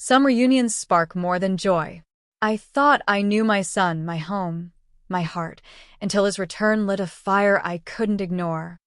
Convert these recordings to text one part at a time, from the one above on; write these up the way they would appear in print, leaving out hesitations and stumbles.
Some reunions spark more than joy. I thought I knew my son, my home, my heart, until his return lit a fire I couldn't ignore.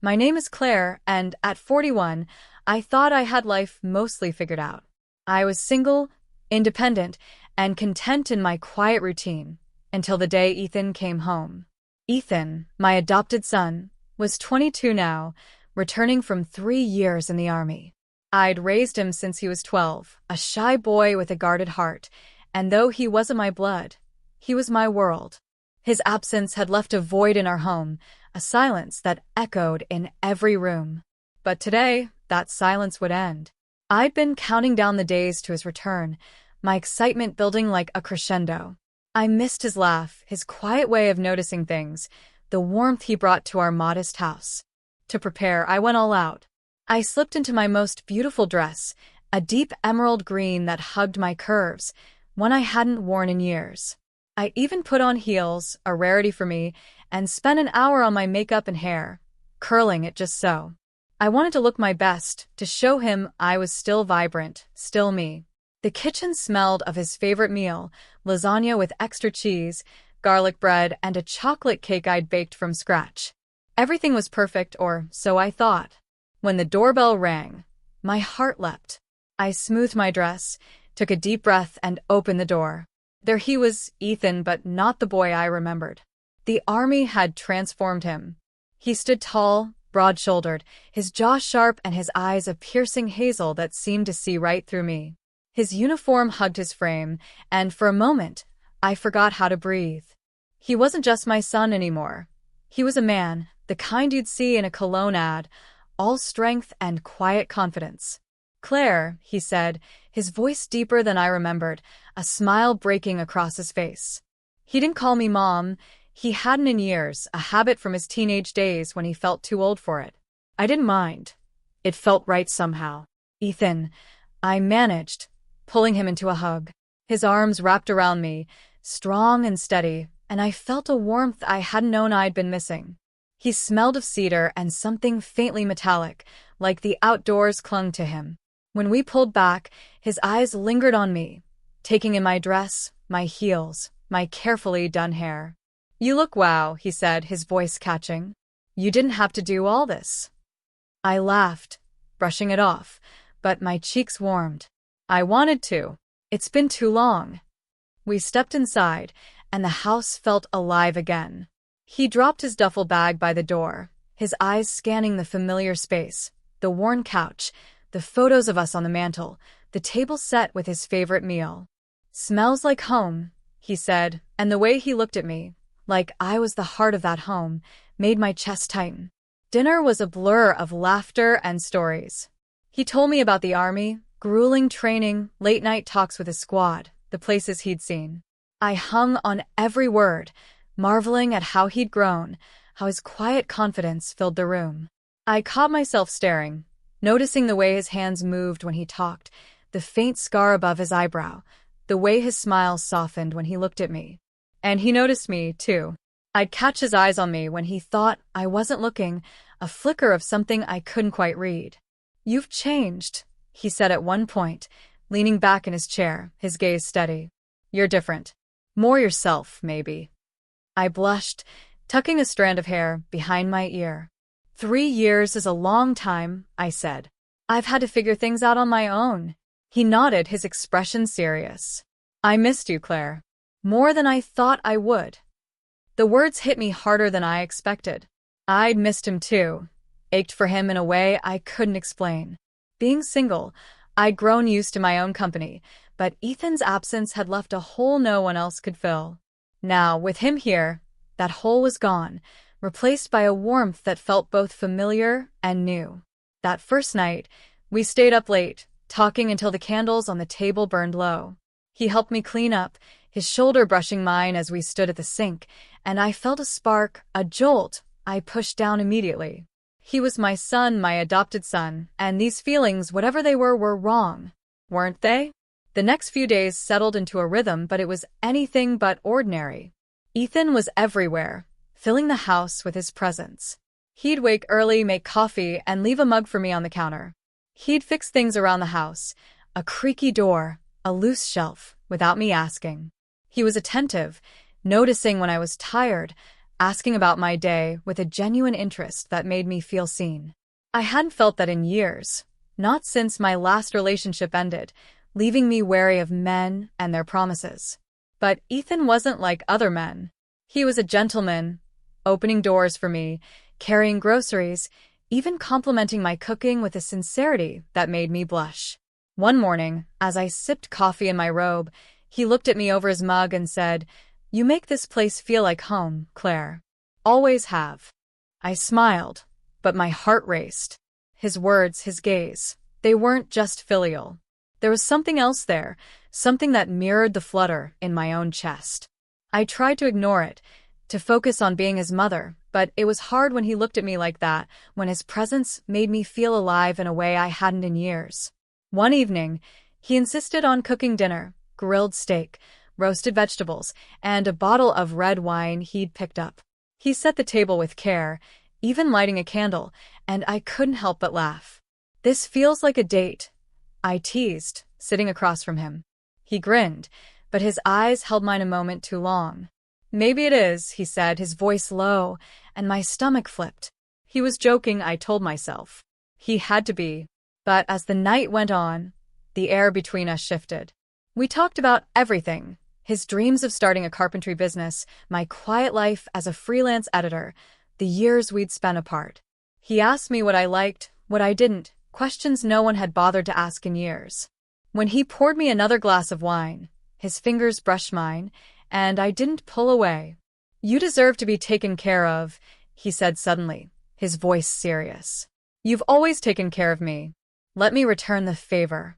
My name is Claire, and at 41, I thought I had life mostly figured out. I was single, independent, and content in my quiet routine, until the day Ethan came home. Ethan, my adopted son, was 22 now, returning from 3 years in the army. I'd raised him since he was 12, a shy boy with a guarded heart, and though he wasn't my blood, he was my world. His absence had left a void in our home, a silence that echoed in every room. But today, that silence would end. I'd been counting down the days to his return, my excitement building like a crescendo. I missed his laugh, his quiet way of noticing things, the warmth he brought to our modest house. To prepare, I went all out. I slipped into my most beautiful dress, a deep emerald green that hugged my curves, one I hadn't worn in years. I even put on heels, a rarity for me, and spent an hour on my makeup and hair, curling it just so. I wanted to look my best, to show him I was still vibrant, still me. The kitchen smelled of his favorite meal, lasagna with extra cheese, garlic bread, and a chocolate cake I'd baked from scratch. Everything was perfect, or so I thought. When the doorbell rang, my heart leapt. I smoothed my dress, took a deep breath, and opened the door. There he was, Ethan, but not the boy I remembered. The army had transformed him. He stood tall, broad-shouldered, his jaw sharp and his eyes a piercing hazel that seemed to see right through me. His uniform hugged his frame, and for a moment, I forgot how to breathe. He wasn't just my son anymore. He was a man, the kind you'd see in a cologne ad, all strength and quiet confidence. "Claire," he said, his voice deeper than I remembered, a smile breaking across his face. He didn't call me Mom. He hadn't in years, a habit from his teenage days when he felt too old for it. I didn't mind. It felt right somehow. "Ethan," I managed, pulling him into a hug. His arms wrapped around me, strong and steady, and I felt a warmth I hadn't known I'd been missing. He smelled of cedar and something faintly metallic, like the outdoors clung to him. When we pulled back, his eyes lingered on me, taking in my dress, my heels, my carefully done hair. "You look wow," he said, his voice catching. "You didn't have to do all this." I laughed, brushing it off, but my cheeks warmed. "I wanted to. It's been too long." We stepped inside, and the house felt alive again. He dropped his duffel bag by the door, his eyes scanning the familiar space, the worn couch, the photos of us on the mantel, the table set with his favorite meal. "Smells like home," he said, and the way he looked at me, like I was the heart of that home, made my chest tighten. Dinner was a blur of laughter and stories. He told me about the army, grueling training, late-night talks with his squad, the places he'd seen. I hung on every word, marveling at how he'd grown, how his quiet confidence filled the room. I caught myself staring, noticing the way his hands moved when he talked, the faint scar above his eyebrow, the way his smile softened when he looked at me. And he noticed me, too. I'd catch his eyes on me when he thought I wasn't looking, a flicker of something I couldn't quite read. "You've changed," he said at one point, leaning back in his chair, his gaze steady. "You're different. More yourself, maybe." I blushed, tucking a strand of hair behind my ear. 3 years is a long time," I said. "I've had to figure things out on my own." He nodded, his expression serious. "I missed you, Claire. More than I thought I would." The words hit me harder than I expected. I'd missed him too, ached for him in a way I couldn't explain. Being single, I'd grown used to my own company, but Ethan's absence had left a hole no one else could fill. Now, with him here, that hole was gone, replaced by a warmth that felt both familiar and new. That first night, we stayed up late, talking until the candles on the table burned low. He helped me clean up, his shoulder brushing mine as we stood at the sink, and I felt a spark, a jolt, I pushed down immediately. He was my son, my adopted son, and these feelings, whatever they were wrong. Weren't they? The next few days settled into a rhythm, but it was anything but ordinary. Ethan was everywhere, filling the house with his presence. He'd wake early, make coffee, and leave a mug for me on the counter. He'd fix things around the house, a creaky door, a loose shelf, without me asking. He was attentive, noticing when I was tired, asking about my day with a genuine interest that made me feel seen. I hadn't felt that in years, not since my last relationship ended, leaving me wary of men and their promises. But Ethan wasn't like other men. He was a gentleman, opening doors for me, carrying groceries, even complimenting my cooking with a sincerity that made me blush. One morning, as I sipped coffee in my robe, he looked at me over his mug and said, "You make this place feel like home, Claire. Always have." I smiled, but my heart raced. His words, his gaze, they weren't just filial. There was something else there, something that mirrored the flutter in my own chest. I tried to ignore it, to focus on being his mother, but it was hard when he looked at me like that, when his presence made me feel alive in a way I hadn't in years. One evening, he insisted on cooking dinner, grilled steak, roasted vegetables, and a bottle of red wine he'd picked up. He set the table with care, even lighting a candle, and I couldn't help but laugh. "This feels like a date," I teased, sitting across from him. He grinned, but his eyes held mine a moment too long. "Maybe it is," he said, his voice low, and my stomach flipped. He was joking, I told myself. He had to be. But as the night went on, the air between us shifted. We talked about everything: his dreams of starting a carpentry business, my quiet life as a freelance editor, the years we'd spent apart. He asked me what I liked, what I didn't, questions no one had bothered to ask in years. When he poured me another glass of wine, his fingers brushed mine, and I didn't pull away. "You deserve to be taken care of," he said suddenly, his voice serious. "You've always taken care of me. Let me return the favor."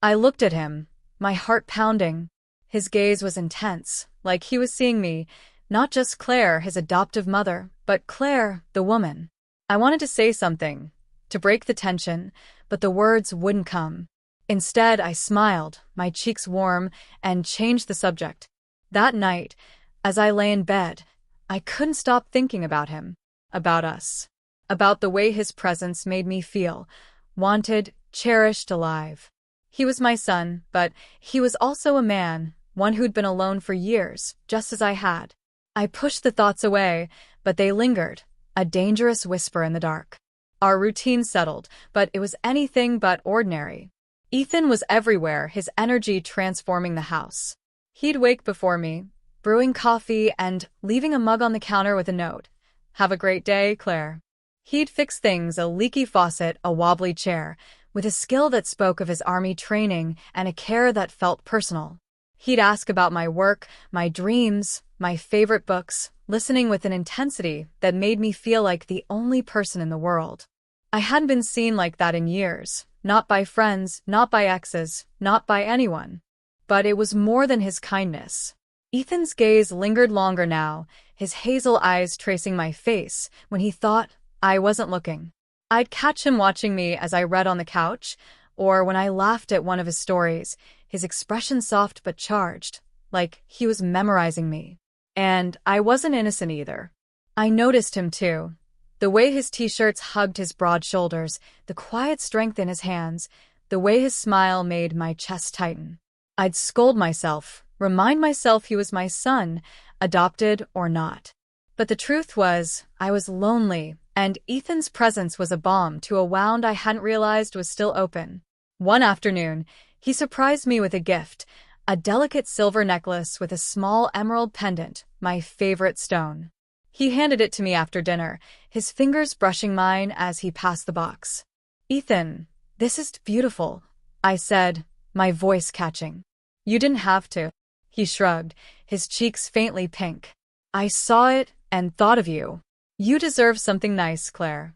I looked at him, my heart pounding. His gaze was intense, like he was seeing me, not just Claire, his adoptive mother, but Claire, the woman. I wanted to say something, to break the tension, but the words wouldn't come. Instead, I smiled, my cheeks warm, and changed the subject. That night, as I lay in bed, I couldn't stop thinking about him, about us, about the way his presence made me feel, wanted, cherished, alive. He was my son, but he was also a man, one who'd been alone for years, just as I had. I pushed the thoughts away, but they lingered, a dangerous whisper in the dark. Our routine settled, but it was anything but ordinary. Ethan was everywhere, his energy transforming the house. He'd wake before me, brewing coffee and leaving a mug on the counter with a note. "Have a great day, Claire." He'd fix things, a leaky faucet, a wobbly chair, with a skill that spoke of his army training and a care that felt personal. He'd ask about my work, my dreams, my favorite books, listening with an intensity that made me feel like the only person in the world. I hadn't been seen like that in years, not by friends, not by exes, not by anyone. But it was more than his kindness. Ethan's gaze lingered longer now, his hazel eyes tracing my face when he thought I wasn't looking. I'd catch him watching me as I read on the couch, or when I laughed at one of his stories, his expression soft but charged, like he was memorizing me. And I wasn't innocent either. I noticed him too. The way his t-shirts hugged his broad shoulders, the quiet strength in his hands, the way his smile made my chest tighten. I'd scold myself, remind myself he was my son, adopted or not. But the truth was, I was lonely, and Ethan's presence was a balm to a wound I hadn't realized was still open. One afternoon, he surprised me with a gift, a delicate silver necklace with a small emerald pendant, my favorite stone. He handed it to me after dinner, his fingers brushing mine as he passed the box. "Ethan, this is beautiful," I said, my voice catching. "You didn't have to." He shrugged, his cheeks faintly pink. "I saw it and thought of you. You deserve something nice, Claire."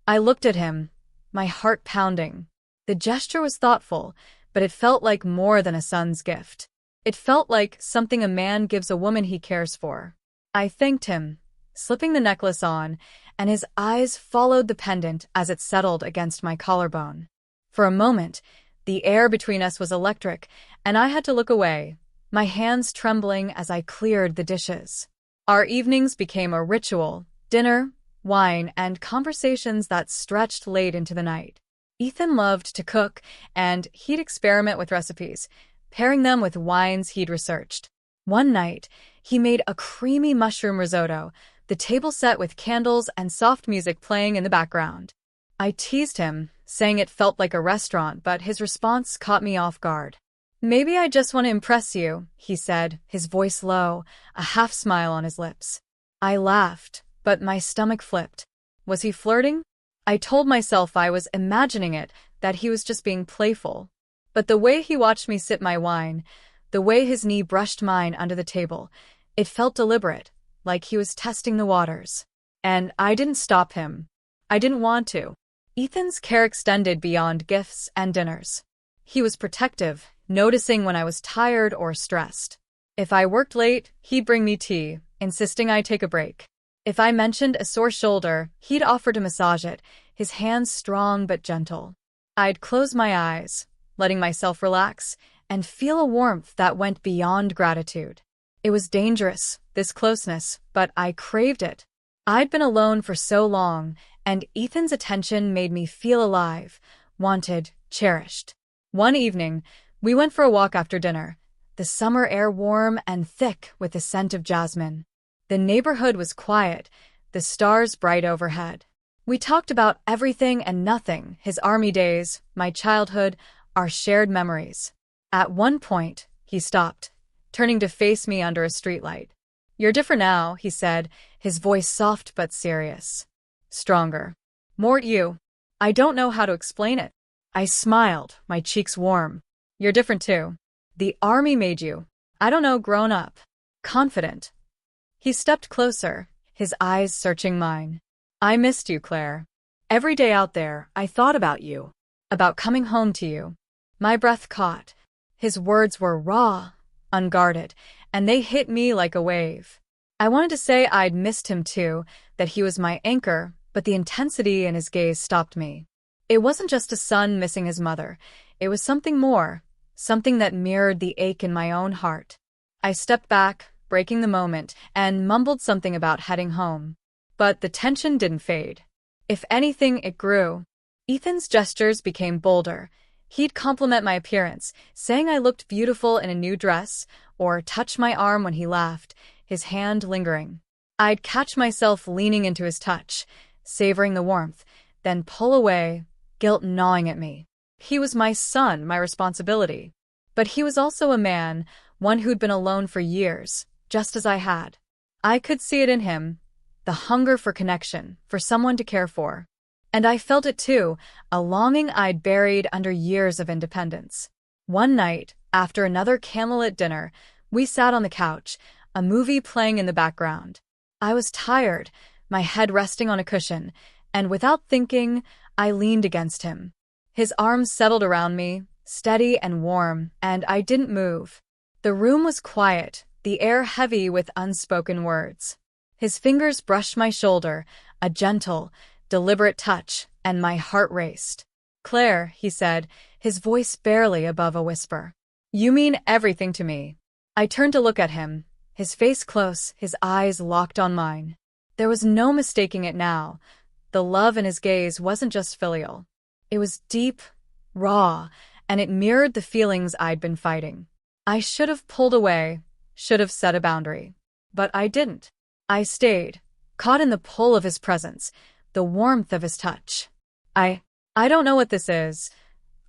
I looked at him, my heart pounding. The gesture was thoughtful, but it felt like more than a son's gift. It felt like something a man gives a woman he cares for. I thanked him, slipping the necklace on, and his eyes followed the pendant as it settled against my collarbone. For a moment, the air between us was electric, and I had to look away, my hands trembling as I cleared the dishes. Our evenings became a ritual: dinner, wine, and conversations that stretched late into the night. Ethan loved to cook, and he'd experiment with recipes, pairing them with wines he'd researched. One night, he made a creamy mushroom risotto, the table set with candles and soft music playing in the background. I teased him, saying it felt like a restaurant, but his response caught me off guard. "Maybe I just want to impress you," he said, his voice low, a half-smile on his lips. I laughed, but my stomach flipped. Was he flirting? I told myself I was imagining it, that he was just being playful. But the way he watched me sip my wine, the way his knee brushed mine under the table, it felt deliberate, like he was testing the waters. And I didn't stop him. I didn't want to. Ethan's care extended beyond gifts and dinners. He was protective, noticing when I was tired or stressed. If I worked late, he'd bring me tea, insisting I take a break. If I mentioned a sore shoulder, he'd offer to massage it, his hands strong but gentle. I'd close my eyes, letting myself relax, and feel a warmth that went beyond gratitude. It was dangerous, this closeness, but I craved it. I'd been alone for so long, and Ethan's attention made me feel alive, wanted, cherished. One evening, we went for a walk after dinner, the summer air warm and thick with the scent of jasmine. The neighborhood was quiet, the stars bright overhead. We talked about everything and nothing, his army days, my childhood, our shared memories. At one point, he stopped, turning to face me under a streetlight. "You're different now," he said, his voice soft but serious. "Stronger. More you. I don't know how to explain it." I smiled, my cheeks warm. "You're different too. The army made you, I don't know, grown up. Confident." He stepped closer, his eyes searching mine. "I missed you, Claire. Every day out there, I thought about you. About coming home to you." My breath caught. His words were raw, unguarded, and they hit me like a wave. I wanted to say I'd missed him too, that he was my anchor, but the intensity in his gaze stopped me. It wasn't just a son missing his mother. It was something more, something that mirrored the ache in my own heart. I stepped back, breaking the moment, and mumbled something about heading home. But the tension didn't fade. If anything, it grew. Ethan's gestures became bolder. He'd compliment my appearance, saying I looked beautiful in a new dress, or touch my arm when he laughed, his hand lingering. I'd catch myself leaning into his touch, savoring the warmth, then pull away, guilt gnawing at me. He was my son, my responsibility. But he was also a man, one who'd been alone for years, just as I had. I could see it in him, the hunger for connection, for someone to care for. And I felt it too, a longing I'd buried under years of independence. One night, after another candlelit dinner, we sat on the couch, a movie playing in the background. I was tired, my head resting on a cushion, and without thinking, I leaned against him. His arms settled around me, steady and warm, and I didn't move. The room was quiet, the air heavy with unspoken words. His fingers brushed my shoulder, a gentle, deliberate touch, and my heart raced. "Claire," he said, his voice barely above a whisper. "You mean everything to me." I turned to look at him, his face close, his eyes locked on mine. There was no mistaking it now. The love in his gaze wasn't just filial. It was deep, raw, and it mirrored the feelings I'd been fighting. I should have pulled away, should have set a boundary. But I didn't. I stayed, caught in the pull of his presence, the warmth of his touch. I don't know what this is,"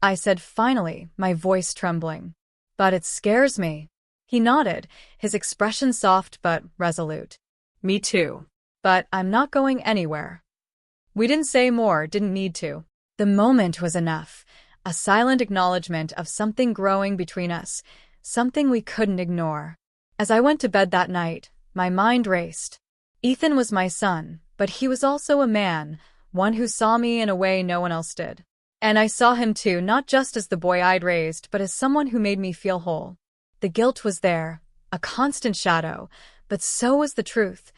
I said finally, my voice trembling. "But it scares me." He nodded, his expression soft but resolute. "Me too. But I'm not going anywhere." We didn't say more, didn't need to. The moment was enough, a silent acknowledgement of something growing between us, something we couldn't ignore. As I went to bed that night, my mind raced. Ethan was my son, but he was also a man, one who saw me in a way no one else did. And I saw him too, not just as the boy I'd raised, but as someone who made me feel whole. The guilt was there, a constant shadow, but so was the truth.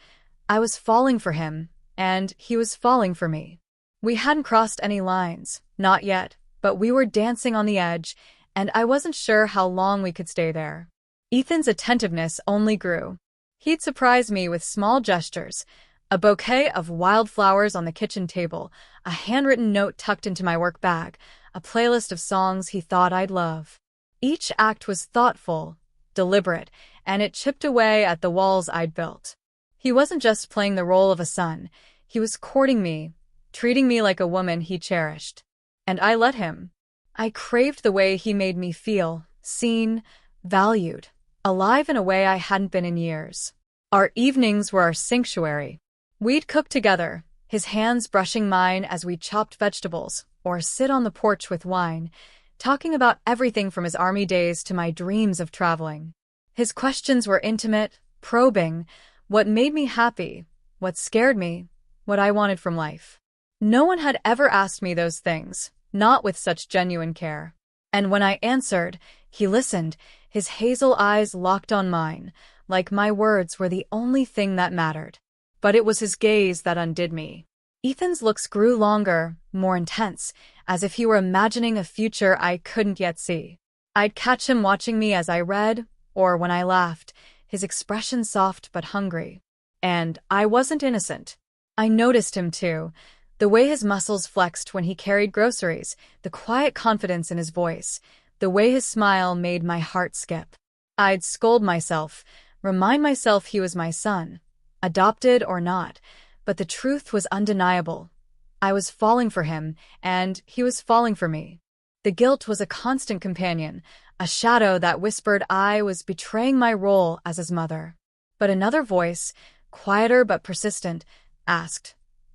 I was falling for him, and he was falling for me. We hadn't crossed any lines, not yet, but we were dancing on the edge, and I wasn't sure how long we could stay there. Ethan's attentiveness only grew. He'd surprise me with small gestures, A bouquet of wildflowers on the kitchen table, a handwritten note tucked into my work bag, a playlist of songs he thought I'd love. Each act was thoughtful, deliberate, and it chipped away at the walls I'd built. He wasn't just playing the role of a son, he was courting me, treating me like a woman he cherished. And I let him. I craved the way he made me feel, seen, valued, alive in a way I hadn't been in years. Our evenings were our sanctuary. We'd cook together, his hands brushing mine as we chopped vegetables, or sit on the porch with wine, talking about everything from his army days to my dreams of traveling. His questions were intimate, probing, what made me happy, what scared me, what I wanted from life. No one had ever asked me those things, not with such genuine care. And when I answered, he listened, his hazel eyes locked on mine, like my words were the only thing that mattered. But it was his gaze that undid me. Ethan's looks grew longer, more intense, as if he were imagining a future I couldn't yet see. I'd catch him watching me as I read, or when I laughed, his expression soft but hungry. And I wasn't innocent. I noticed him too, the way his muscles flexed when he carried groceries, the quiet confidence in his voice, the way his smile made my heart skip. I'd scold myself, remind myself he was my son, adopted or not, but the truth was undeniable. I was falling for him, and he was falling for me. The guilt was a constant companion, a shadow that whispered I was betraying my role as his mother. But another voice, quieter but persistent, asked,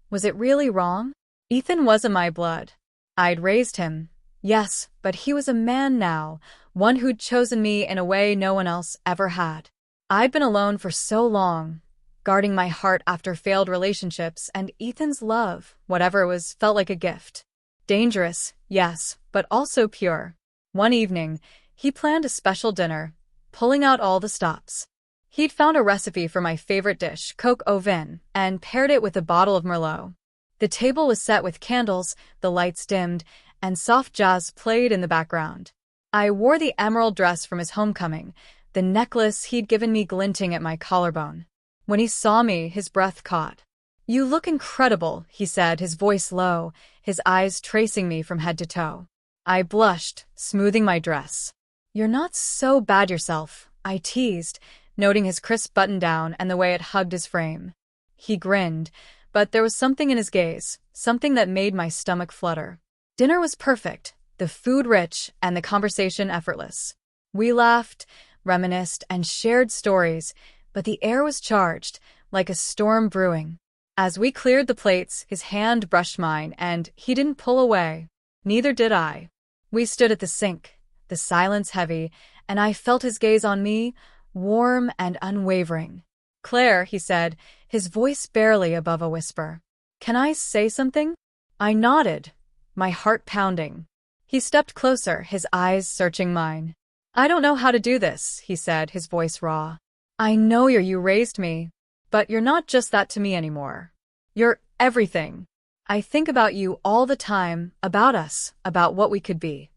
was it really wrong? Ethan wasn't my blood. I'd raised him, yes, but he was a man now, one who'd chosen me in a way no one else ever had. I'd been alone for so long, guarding my heart after failed relationships, and Ethan's love, whatever it was, felt like a gift. Dangerous, yes, but also pure. One evening, he planned a special dinner, pulling out all the stops. He'd found a recipe for my favorite dish, coq au vin, and paired it with a bottle of Merlot. The table was set with candles, the lights dimmed, and soft jazz played in the background. I wore the emerald dress from his homecoming, the necklace he'd given me glinting at my collarbone. When he saw me, his breath caught. You look incredible, he said, his voice low, his eyes tracing me from head to toe. I blushed, smoothing my dress. You're not so bad yourself, I teased, noting his crisp button-down and the way it hugged his frame. He grinned, but there was something in his gaze, something that made my stomach flutter. Dinner was perfect, the food rich and the conversation effortless. We laughed, reminisced, and shared stories, but the air was charged, like a storm brewing. As we cleared the plates, his hand brushed mine, and he didn't pull away. Neither did I. We stood at the sink, the silence heavy, and I felt his gaze on me, warm and unwavering. Claire, he said, his voice barely above a whisper. Can I say something? I nodded, my heart pounding. He stepped closer, his eyes searching mine. I don't know how to do this, he said, his voice raw. I know you raised me, but you're not just that to me anymore. You're everything. I think about you all the time, about us, about what we could be.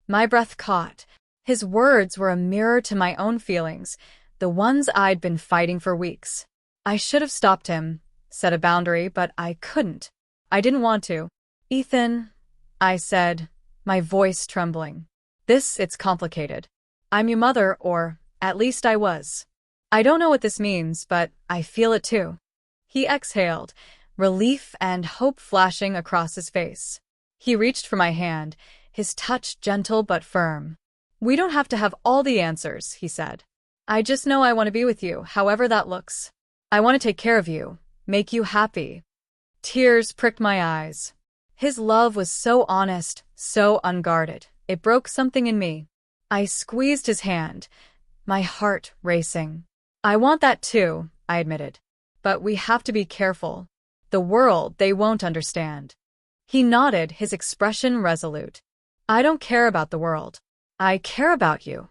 My breath caught. His words were a mirror to my own feelings, the ones I'd been fighting for weeks. I should have stopped him, set a boundary, but I couldn't. I didn't want to. Ethan, I said, my voice trembling. It's complicated. I'm your mother, or at least I was. I don't know what this means, but I feel it too. He exhaled, relief and hope flashing across his face. He reached for my hand, his touch gentle but firm. We don't have to have all the answers, he said. I just know I want to be with you, however that looks. I want to take care of you, make you happy. Tears pricked my eyes. His love was so honest, so unguarded. It broke something in me. I squeezed his hand, my heart racing. I want that too, I admitted. But we have to be careful. The world, they won't understand. He nodded, his expression resolute. I don't care about the world. I care about you.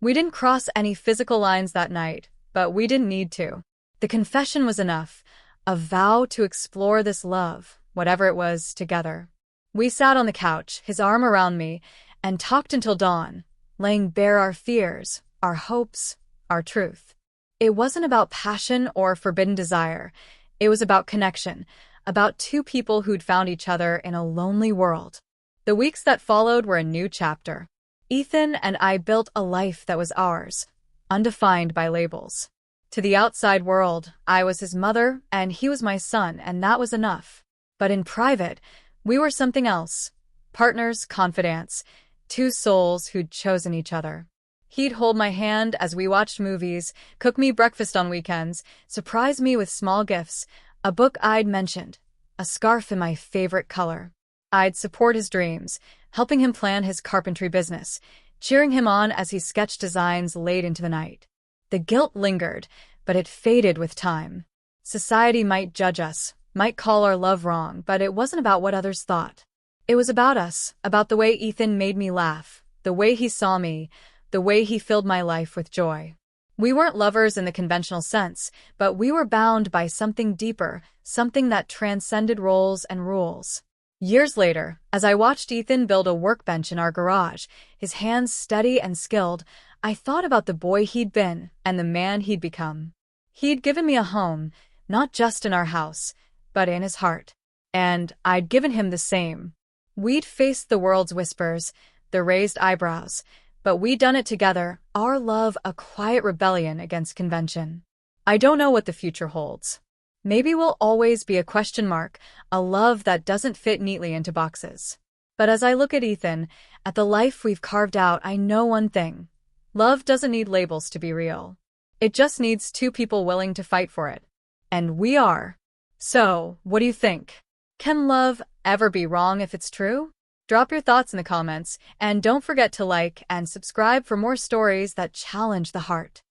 We didn't cross any physical lines that night, but we didn't need to. The confession was enough, a vow to explore this love, whatever it was, together. We sat on the couch, his arm around me, and talked until dawn, laying bare our fears, our hopes, our truth. It wasn't about passion or forbidden desire. It was about connection, about two people who'd found each other in a lonely world. The weeks that followed were a new chapter. Ethan and I built a life that was ours, undefined by labels. To the outside world, I was his mother and he was my son, and that was enough. But in private, we were something else. Partners, confidants, two souls who'd chosen each other. He'd hold my hand as we watched movies, cook me breakfast on weekends, surprise me with small gifts, a book I'd mentioned, a scarf in my favorite color. I'd support his dreams, helping him plan his carpentry business, cheering him on as he sketched designs late into the night. The guilt lingered, but it faded with time. Society might judge us, might call our love wrong, but it wasn't about what others thought. It was about us, about the way Ethan made me laugh, the way he saw me, the way he filled my life with joy. We weren't lovers in the conventional sense, but we were bound by something deeper, something that transcended roles and rules. Years later, as I watched Ethan build a workbench in our garage, his hands steady and skilled, I thought about the boy he'd been and the man he'd become. He'd given me a home, not just in our house, but in his heart. And I'd given him the same. We'd faced the world's whispers, the raised eyebrows, but we'd done it together, our love a quiet rebellion against convention. I don't know what the future holds. Maybe we'll always be a question mark, a love that doesn't fit neatly into boxes. But as I look at Ethan, at the life we've carved out, I know one thing. Love doesn't need labels to be real. It just needs two people willing to fight for it. And we are. So, what do you think? Can love ever be wrong if it's true? Drop your thoughts in the comments, and don't forget to like and subscribe for more stories that challenge the heart.